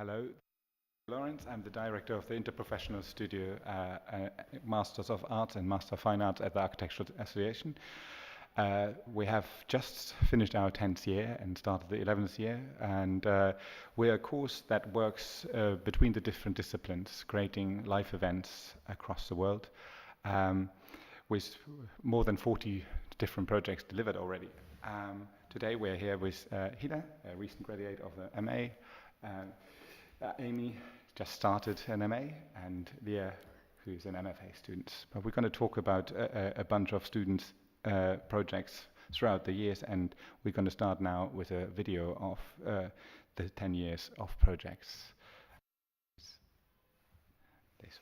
Hello, Lawrence. I'm the director of the Interprofessional Studio, Masters of Arts and Master of Fine Arts at the Architectural Association. We have just finished our 10th year and started the 11th year, and we're a course that works between the different disciplines, creating live events across the world, with more than 40 different projects delivered already. Today we're here with Hila, a recent graduate of the MA, Amy just started an MA, and Leah, who's an MFA student. But we're going to talk about a bunch of students' projects throughout the years, and we're going to start now with a video of the 10 years of projects. This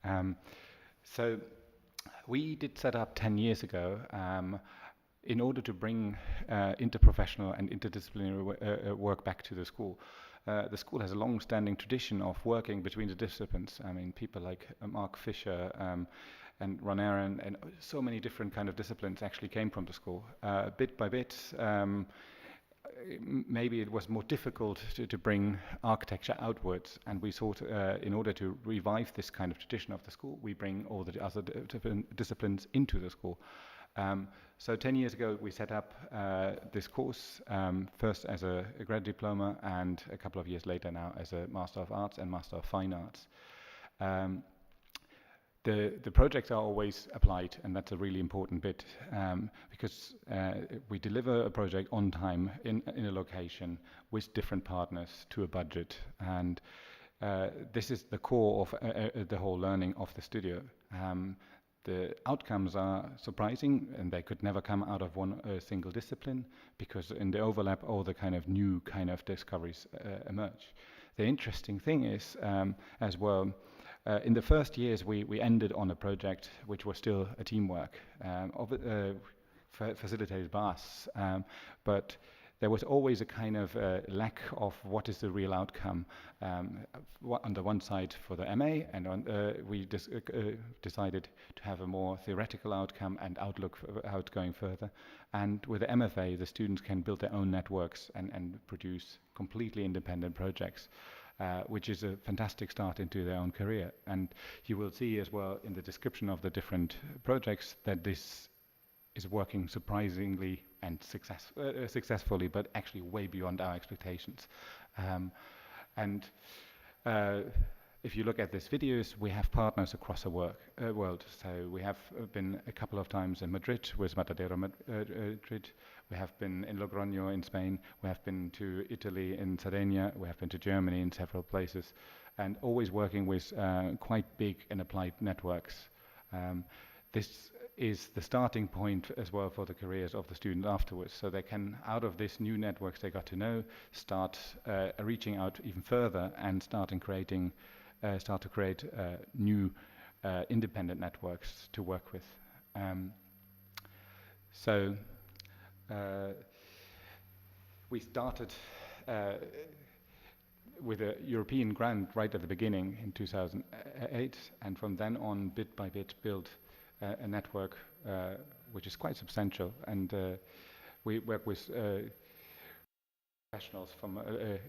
one. So we did set up 10 years ago in order to bring interprofessional and interdisciplinary work back to the school. The school has a long-standing tradition of working between the disciplines. I mean, people like Mark Fisher and Ron Aaron and so many different kind of disciplines actually came from the school. Bit by bit, maybe it was more difficult to bring architecture outwards, and we thought in order to revive this kind of tradition of the school, we bring all the other different disciplines into the school. So 10 years ago we set up this course, first as a grad diploma and a couple of years later now as a Master of Arts and Master of Fine Arts. The projects are always applied, and that's a really important bit, because we deliver a project on time in a location with different partners to a budget, and this is the core of the whole learning of the studio. The outcomes are surprising, and they could never come out of one single discipline, because in the overlap all the kind of new kind of discoveries emerge. The interesting thing is, as well, in the first years we ended on a project which was still a teamwork, facilitated by us, but there was always a kind of lack of what is the real outcome. On the one side for the MA, and we decided to have a more theoretical outcome and outlook for how it's going further. And with the MFA, the students can build their own networks and produce completely independent projects, which is a fantastic start into their own career. And you will see as well in the description of the different projects that this is working surprisingly and successfully, but actually way beyond our expectations. If you look at these videos, we have partners across the world. So we have been a couple of times in Madrid with Matadero Madrid. We have been in Logroño in Spain. We have been to Italy in Sardinia. We have been to Germany in several places, and always working with quite big and applied networks. This is the starting point as well for the careers of the students afterwards. So they can, out of this new networks they got to know, start reaching out even further and start to create new independent networks to work with. We started with a European grant right at the beginning in 2008, and from then on, bit by bit, built a network which is quite substantial, and we work with professionals from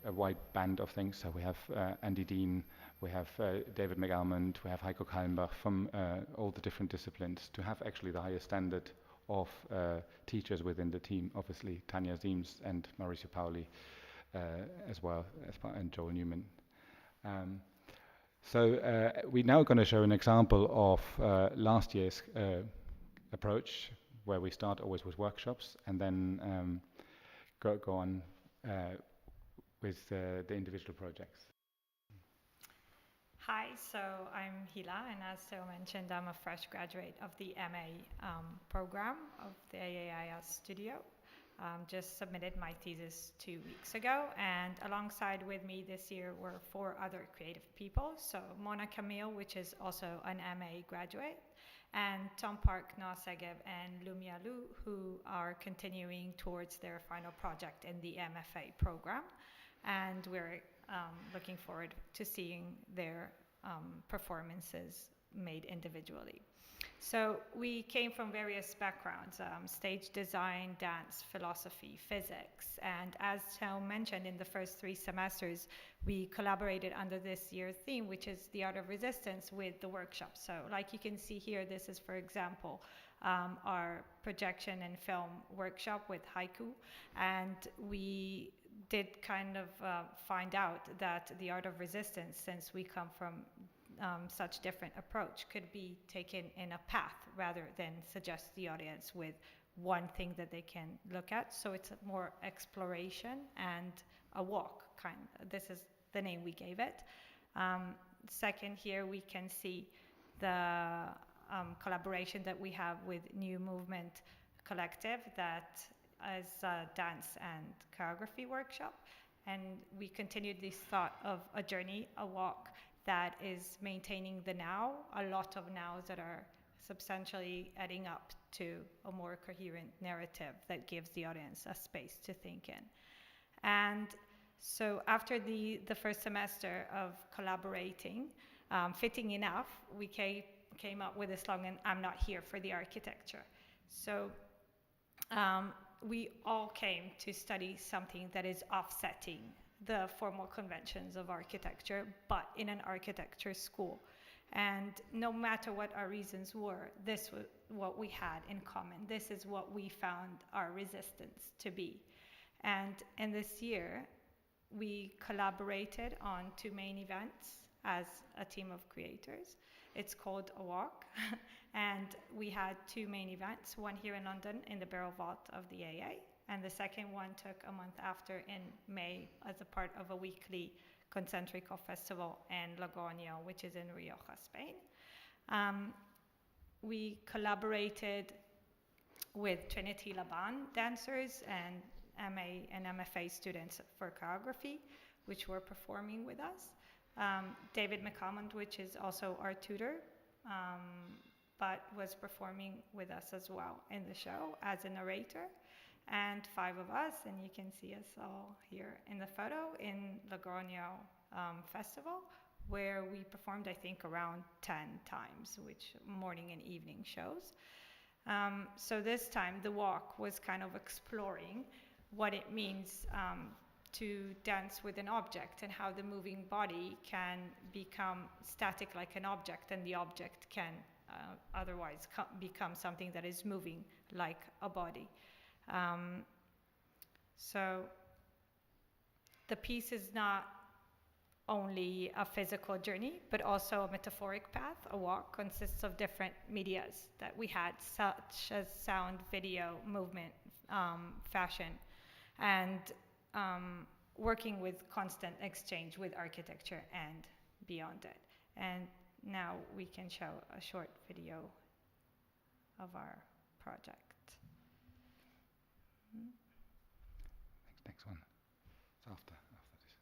a wide band of things. So we have Andy Dean, we have David McAlmond, we have Heiko Kallenbach from all the different disciplines to have actually the highest standard of teachers within the team. Obviously Tanya Ziems and Mauricio Pauli as well, and Joel Newman. We're now going to show an example of last year's approach, where we start always with workshops and then go on with the individual projects. Hi, so I'm Hila, and as Theo mentioned, I'm a fresh graduate of the MA program of the AISS studio. Just submitted my thesis 2 weeks ago, and alongside with me this year were 4 other creative people. So Mona Camille, which is also an MA graduate, and Tom Park, Noah Segeb, and Lumia Lu, who are continuing towards their final project in the MFA program. And we're looking forward to seeing their performances made individually. So we came from various backgrounds, stage design, dance, philosophy, physics. And as Tao mentioned, in the first 3 semesters, we collaborated under this year's theme, which is the art of resistance, with the workshop. So like you can see here, this is, for example, our projection and film workshop with haiku. And we did kind of find out that the art of resistance, since we come from such different approach, could be taken in a path rather than suggest the audience with one thing that they can look at. So it's more exploration and a walk kind. This is the name we gave it. Second, here we can see the collaboration that we have with New Movement Collective, that is a dance and choreography workshop. And we continued this thought of a journey, a walk, that is maintaining the now, a lot of nows that are substantially adding up to a more coherent narrative that gives the audience a space to think in. And so after the first semester of collaborating, fitting enough, we came up with a slogan, "I'm not here for the architecture." So we all came to study something that is offsetting the formal conventions of architecture, but in an architecture school. And no matter what our reasons were, this was what we had in common. This is what we found our resistance to be. And in this year, we collaborated on 2 main events as a team of creators. It's called A Walk, and we had 2 main events, one here in London in the Barrel Vault of the AA, and the second one took a month after in May as a part of a weekly Concentrico festival in Logroño, which is in Rioja, Spain. We collaborated with Trinity Laban dancers and MA and MFA students for choreography, which were performing with us. David McCommond, which is also our tutor, but was performing with us as well in the show as a narrator. And 5 of us, and you can see us all here in the photo, in Logroño Festival, where we performed, I think, around 10 times, which morning and evening shows. So this time, the walk was kind of exploring what it means to dance with an object, and how the moving body can become static like an object, and the object can otherwise become something that is moving like a body. So the piece is not only a physical journey, but also a metaphoric path. A walk consists of different medias that we had, such as sound, video, movement, fashion, and working with constant exchange with architecture and beyond it. And now we can show a short video of our project. Next one. It's after this.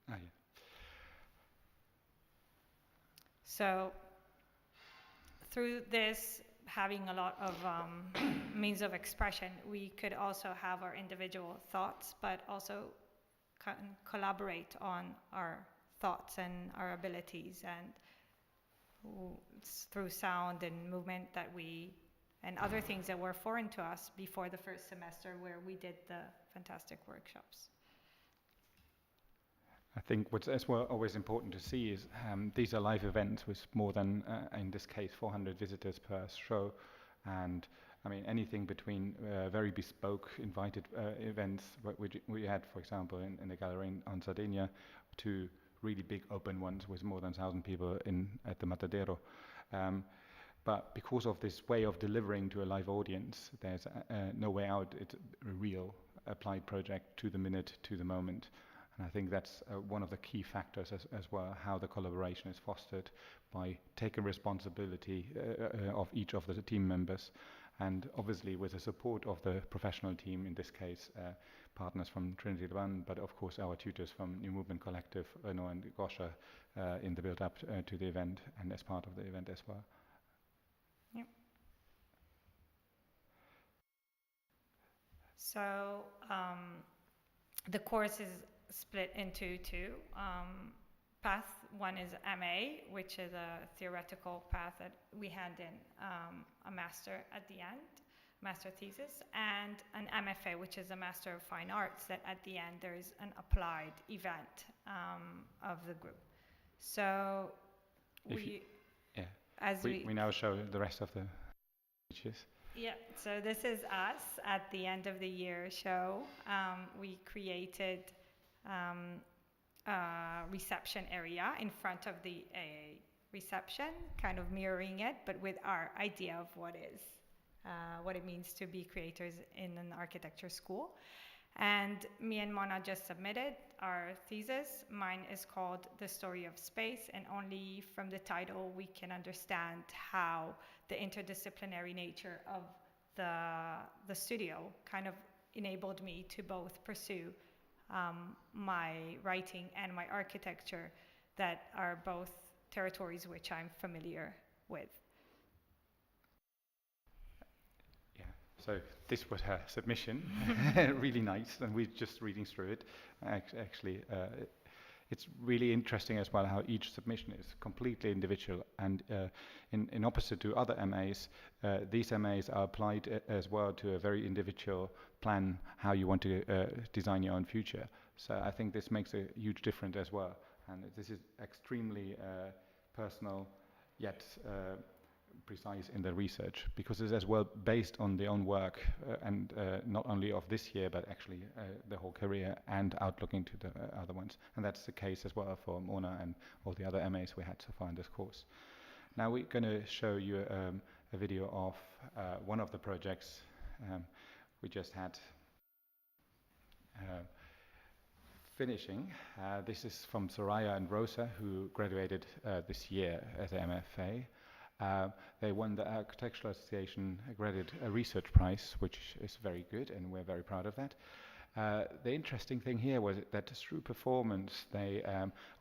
Ah, yeah. So through this, having a lot of means of expression, we could also have our individual thoughts, but also collaborate on our thoughts and our abilities, and through sound and movement that we, and other things that were foreign to us before the first semester, where we did the fantastic workshops. I think what's as well always important to see is these are live events with more than, in this case, 400 visitors per show. And I mean, anything between very bespoke invited events, which we had, for example, in the gallery on Sardinia, to really big open ones with more than 1,000 people at the Matadero. But because of this way of delivering to a live audience, there's no way out. It's a real applied project to the minute, to the moment. And I think that's one of the key factors as well, how the collaboration is fostered by taking responsibility of each of the team members. And obviously with the support of the professional team, in this case, partners from Trinity Laban, but of course our tutors from New Movement Collective, Renaud and Gosha, in the build-up to the event and as part of the event as well. Yep. So the course is split into 2. path. One is MA, which is a theoretical path that we hand in a master at the end, master thesis, and an MFA, which is a Master of Fine Arts, that at the end there is an applied event of the group. So we now show the rest of the speeches. Yeah, so this is us at the end of the year show. We created a reception area in front of the AA reception, kind of mirroring it, but with our idea of what it means to be creators in an architecture school. And me and Mona just submitted our thesis. Mine is called The Story of Space, and only from the title we can understand how the interdisciplinary nature of the studio kind of enabled me to both pursue my writing and my architecture, that are both territories which I'm familiar with. So this was her submission, really nice, and we're just reading through it. Actually, it's really interesting as well how each submission is completely individual, and in opposite to other MAs, these MAs are applied as well to a very individual plan how you want to design your own future. So I think this makes a huge difference as well, and this is extremely personal, yet precise in the research, because it's as well based on their own work and not only of this year, but actually the whole career and outlook into the other ones. And that's the case as well for Mona and all the other MAs we had so far in this course. Now we're going to show you a video of one of the projects we just had finishing. This is from Soraya and Rosa, who graduated this year as an MFA. They won the Architectural Association Graduate Research Prize, which is very good, and we're very proud of that. The interesting thing here was that through performance, they,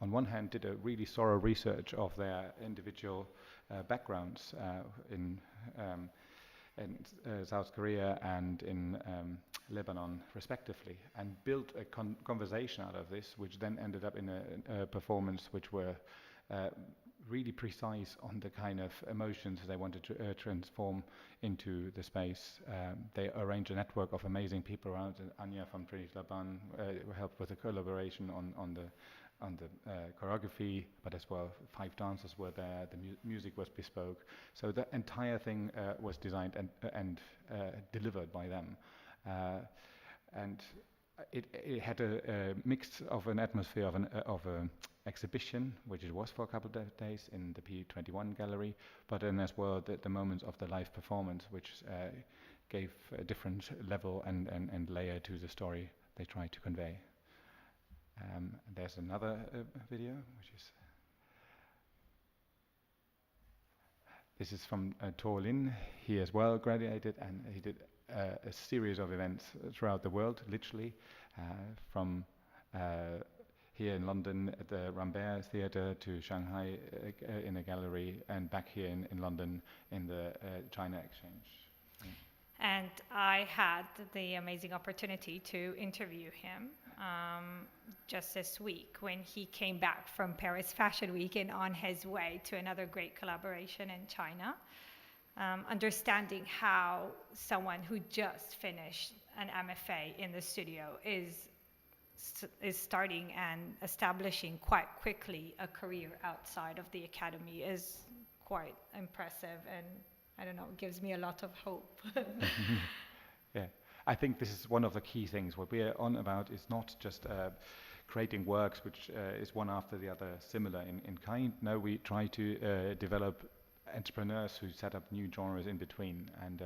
on one hand, did a really thorough research of their individual backgrounds in South Korea and in Lebanon, respectively, and built a conversation out of this, which then ended up in a performance which were really precise on the kind of emotions they wanted to transform into the space. They arranged a network of amazing people around. Anya from Trinity Laban helped with the collaboration on the choreography, but as well 5 dancers were there. The music was bespoke. So the entire thing was designed and delivered by them. And it had a mix of an atmosphere of an exhibition, which it was for a couple of days in the P21 gallery, but then as well the moments of the live performance, which gave a different level and layer to the story they tried to convey. There's another video, which is this is from Tor Lin. He as well graduated, and he did a series of events throughout the world, literally, from here in London at the Rambert Theatre to Shanghai in a gallery, and back here in London in the China Exchange. And I had the amazing opportunity to interview him just this week when he came back from Paris Fashion Week and on his way to another great collaboration in China. Understanding how someone who just finished an MFA in the studio is starting and establishing quite quickly a career outside of the academy is quite impressive, and I don't know, it gives me a lot of hope. Yeah, I think this is one of the key things. What we are on about is not just creating works which is one after the other similar in kind. No, we try to develop entrepreneurs who set up new genres in between, and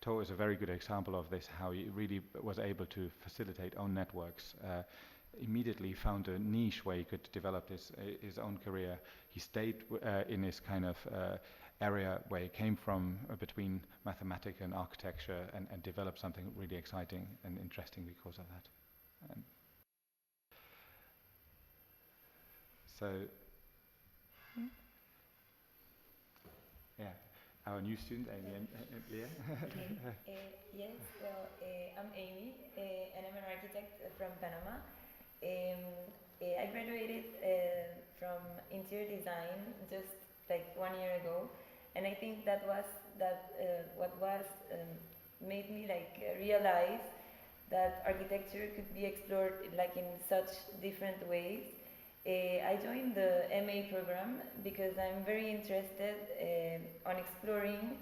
To is a very good example of this, how he really was able to facilitate own networks, immediately found a niche where he could develop his own career. He stayed in his kind of area where he came from, between mathematics and architecture, and developed something really exciting and interesting because of that. Yeah, our new student, Amy and Leah. Yes, well, I'm Amy, and I'm an architect from Panama. I graduated from interior design just like 1 year ago, and I think that was what was made me like realize that architecture could be explored like in such different ways. I joined the MA program because I'm very interested on exploring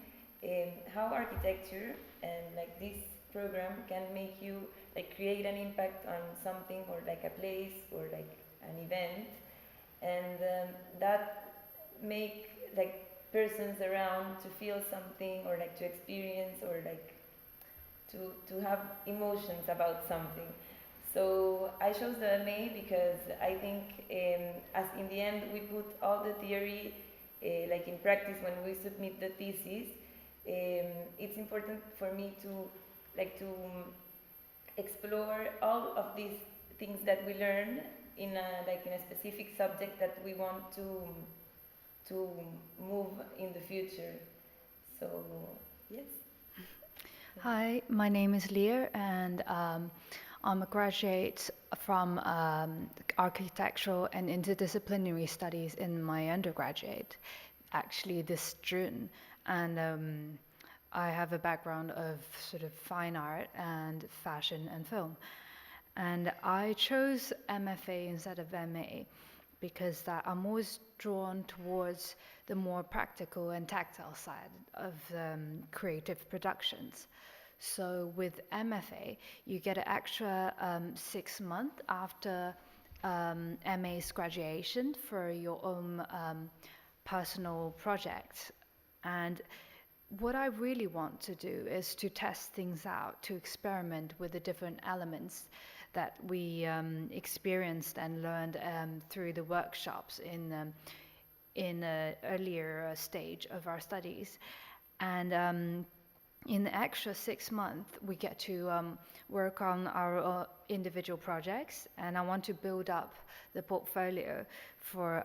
how architecture and like this program can make you like create an impact on something or like a place or like an event, and that make like persons around to feel something or like to experience or like to have emotions about something. So I chose the MA because I think as in the end we put all the theory like in practice when we submit the thesis. It's important for me to like to explore all of these things that we learn in a like in a specific subject that we want to move in the future. So yes. Hi, my name is Lear, and I'm a graduate from architectural and interdisciplinary studies in my undergraduate, actually this June. And I have a background of sort of fine art and fashion and film. And I chose MFA instead of MA because that I'm always drawn towards the more practical and tactile side of creative productions. So with MFA, you get an extra 6 months after MA's graduation for your own personal project. And what I really want to do is to test things out, to experiment with the different elements that we experienced and learned through the workshops in an earlier stage of our studies. And in the extra 6 months, we get to work on our individual projects, and I want to build up the portfolio for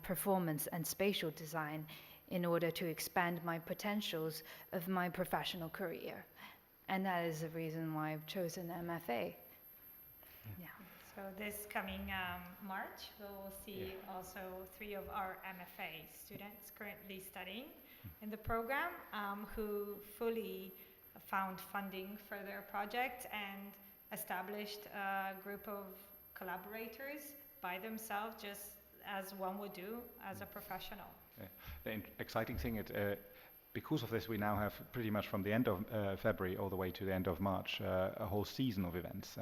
performance and spatial design in order to expand my potentials of my professional career. And that is the reason why I've chosen MFA. Yeah. So this coming March, we'll see also 3 of our MFA students currently studying in the program who fully found funding for their project and established a group of collaborators by themselves, just as one would do as a professional. The exciting thing is, because of this, we now have pretty much from the end of February all the way to the end of March a whole season of events.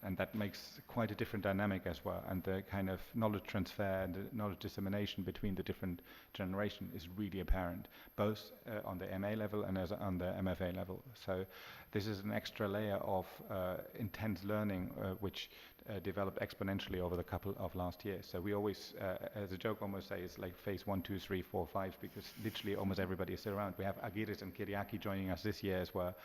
And that makes quite a different dynamic as well. And the kind of knowledge transfer and the knowledge dissemination between the different generation is really apparent, both on the MA level and on the MFA level. So this is an extra layer of intense learning which developed exponentially over the couple of last years. So we always, as a joke, almost say it's like phase 1, 2, 3, 4, 5, because literally almost everybody is still around. We have Agiris and Kyriaki joining us this year as well.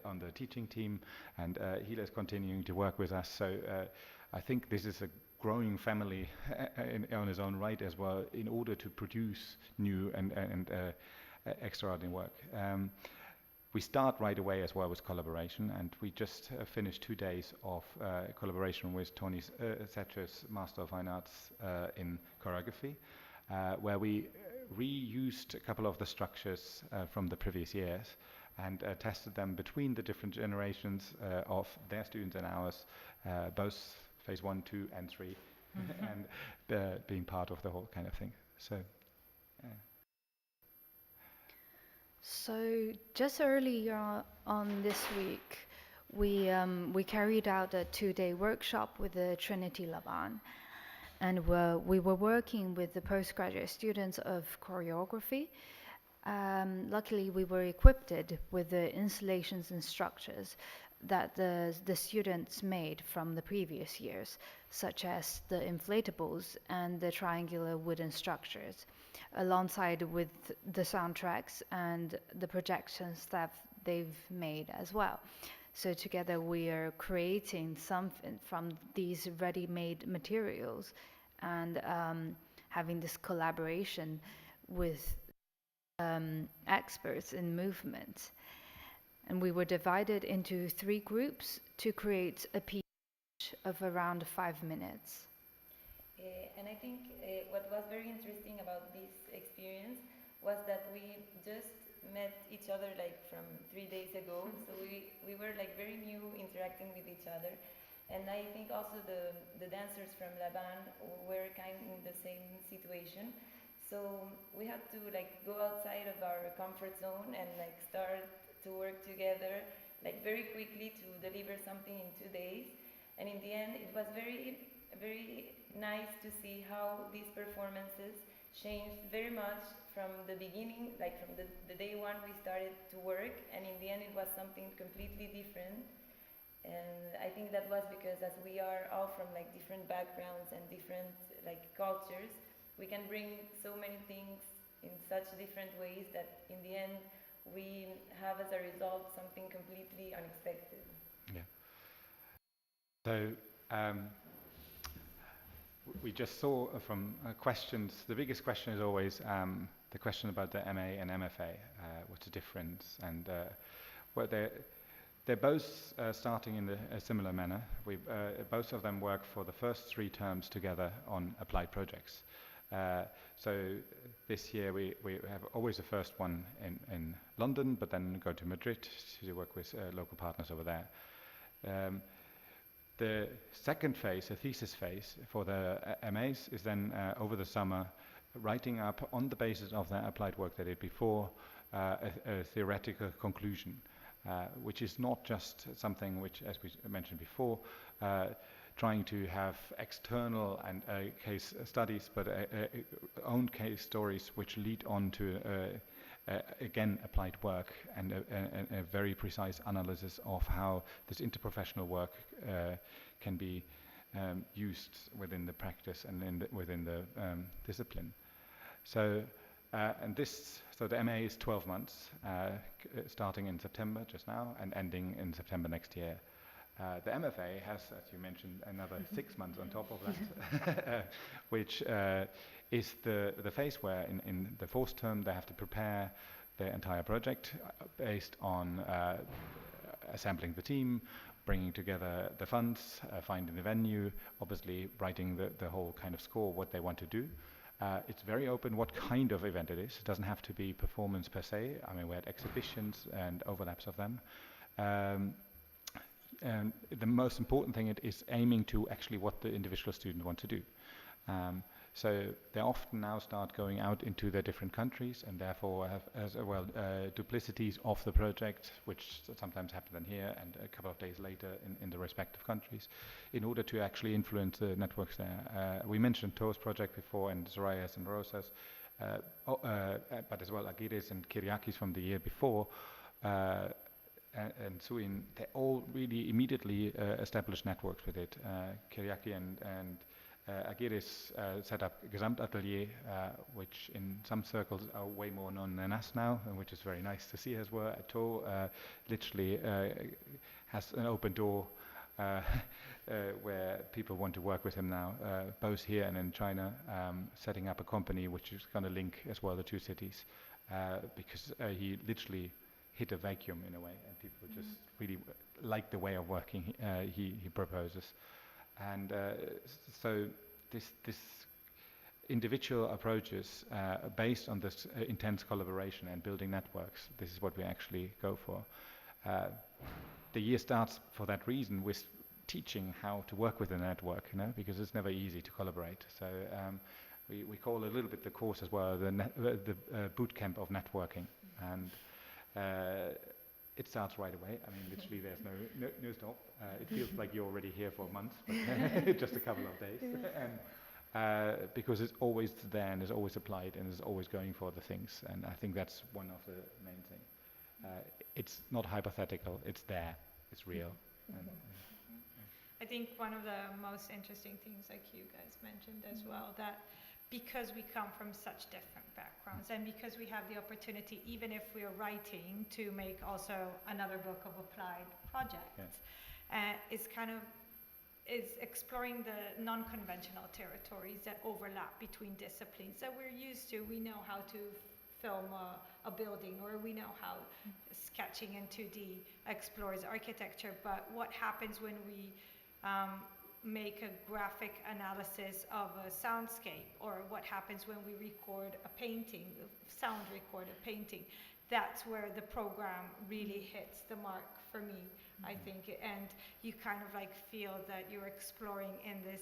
On the teaching team, and Hila's continuing to work with us. So I think this is a growing family on its own right as well, in order to produce new and extraordinary work. We start right away as well with collaboration, and we just finished 2 days of collaboration with Tony Thatcher's Master of Fine Arts in choreography, where we reused a couple of the structures from the previous years and tested them between the different generations of their students and ours, both phase 1, 2, and 3, and being part of the whole kind of thing. So, So just earlier on this week, we carried out a 2-day workshop with the Trinity Laban, and we were working with the postgraduate students of choreography. Luckily, we were equipped with the installations and structures that the students made from the previous years, such as the inflatables and the triangular wooden structures, alongside with the soundtracks and the projections that they've made as well. So together we are creating something from these ready-made materials and having this collaboration with experts in movement. And we were divided into 3 groups to create a piece of around 5 minutes. And I think what was very interesting about this experience was that we just met each other like from 3 days ago. So we were like very new interacting with each other. And I think also the dancers from Laban were kind of in the same situation. So we had to like go outside of our comfort zone and like start to work together like very quickly to deliver something in 2 days. And in the end, it was very nice to see how these performances changed very much from the beginning, like from the day one we started to work, and in the end it was something completely different. And I think that was because as we are all from like different backgrounds and different like cultures, we can bring so many things in such different ways that in the end we have as a result something completely unexpected. Yeah. So we just saw from questions, the biggest question is always the question about the MA and MFA, what's the difference? And well, they're both starting in a similar manner. Both of them work for the first 3 terms together on applied projects. So this year we have always the first one in London, but then go to Madrid to work with local partners over there. The second phase, the thesis phase for the MAs, is then over the summer writing up on the basis of their applied work they did before a theoretical conclusion, which is not just something which, as we mentioned before, trying to have external and case studies, but own case stories which lead on to again applied work and a very precise analysis of how this interprofessional work can be used within the practice and within the discipline. So so the MA is 12 months, starting in September just now and ending in September next year. The MFA has, as you mentioned, another 6 months on top of that, which is the phase where in the 4th term they have to prepare their entire project based on assembling the team, bringing together the funds, finding the venue, obviously writing the whole kind of score, what they want to do. It's very open what kind of event it is. It doesn't have to be performance per se. I mean, we had exhibitions and overlaps of them. And the most important thing is aiming to actually what the individual student wants to do. So they often now start going out into their different countries and therefore have as well duplicities of the project, which sometimes happen then here and a couple of days later in the respective countries, in order to actually influence the networks there. We mentioned To's project before and Zoraya's and Rosa's, but as well AISS and Kyriakis from the year before. And Suin, they all really immediately established networks with it. Kyriaki and AISS set up Gesamtatelier, which in some circles are way more known than us now, and which is very nice to see as well. To literally has an open door where people want to work with him now, both here and in China, setting up a company which is going to link as well the 2 cities, because he literally hit a vacuum in a way, and people just really like the way of working he proposes. And so this individual approaches based on this intense collaboration and building networks, this is what we actually go for. The year starts for that reason with teaching how to work with a network, because it's never easy to collaborate. So we call a little bit the course as well the boot camp of networking. And it starts right away. I mean, literally, there's no stop. It feels like you're already here for months, but just a couple of days. And, because it's always there and is always applied and is always going for the things. And I think that's one of the main things. It's not hypothetical. It's there. It's real. And, I think one of the most interesting things, like you guys mentioned as well, that because we come from such different backgrounds and because we have the opportunity, even if we are writing, to make also another book of applied projects, is exploring the non-conventional territories that overlap between disciplines that we're used to. We know how to film a building, or we know how sketching in 2D explores architecture, but what happens when we make a graphic analysis of a soundscape, or what happens when we record a painting, sound record a painting. That's where the program really hits the mark for me, I think. And you kind of like feel that you're exploring in this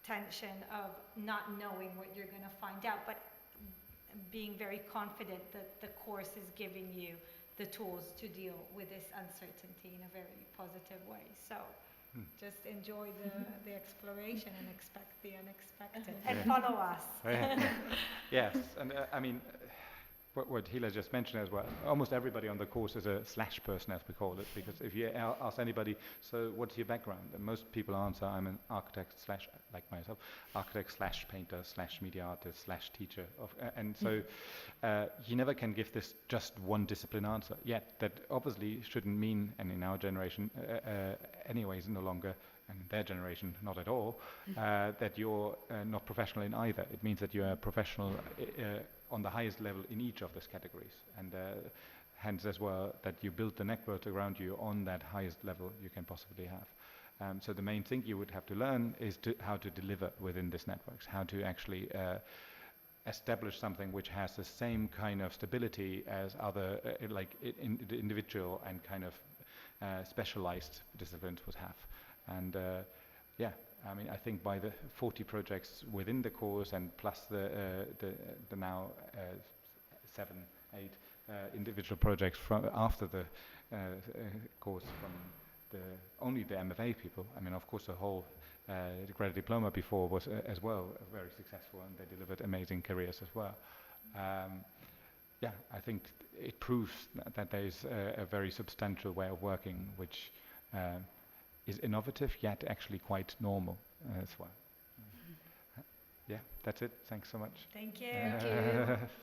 tension of not knowing what you're going to find out, but being very confident that the course is giving you the tools to deal with this uncertainty in a very positive way. So just enjoy the exploration and expect the unexpected. And follow us. Yes, and I mean, what Hila just mentioned as well, almost everybody on the course is a slash person, as we call it, because if you ask anybody, so what's your background? And most people answer, I'm an architect slash, like myself, architect slash painter slash media artist slash teacher. And so you never can give this just one discipline answer. Yet that obviously shouldn't mean, and in our generation anyways no longer, and in their generation not at all, that you're not professional in either. It means that you're a professional on the highest level in each of those categories, and hence as well that you build the network around you on that highest level you can possibly have. So the main thing you would have to learn is how to deliver within these networks, how to actually establish something which has the same kind of stability as other the individual and kind of specialized disciplines would have. And yeah, I mean, I think by the 40 projects within the course and plus the now 7, 8 individual projects from after the course from only the MFA people. I mean, of course, the whole the graduate diploma before was as well very successful, and they delivered amazing careers as well. Yeah, I think it proves that there is a very substantial way of working, which is innovative yet actually quite normal as well. Yeah, that's it. Thanks so much. Thank you. Thank you.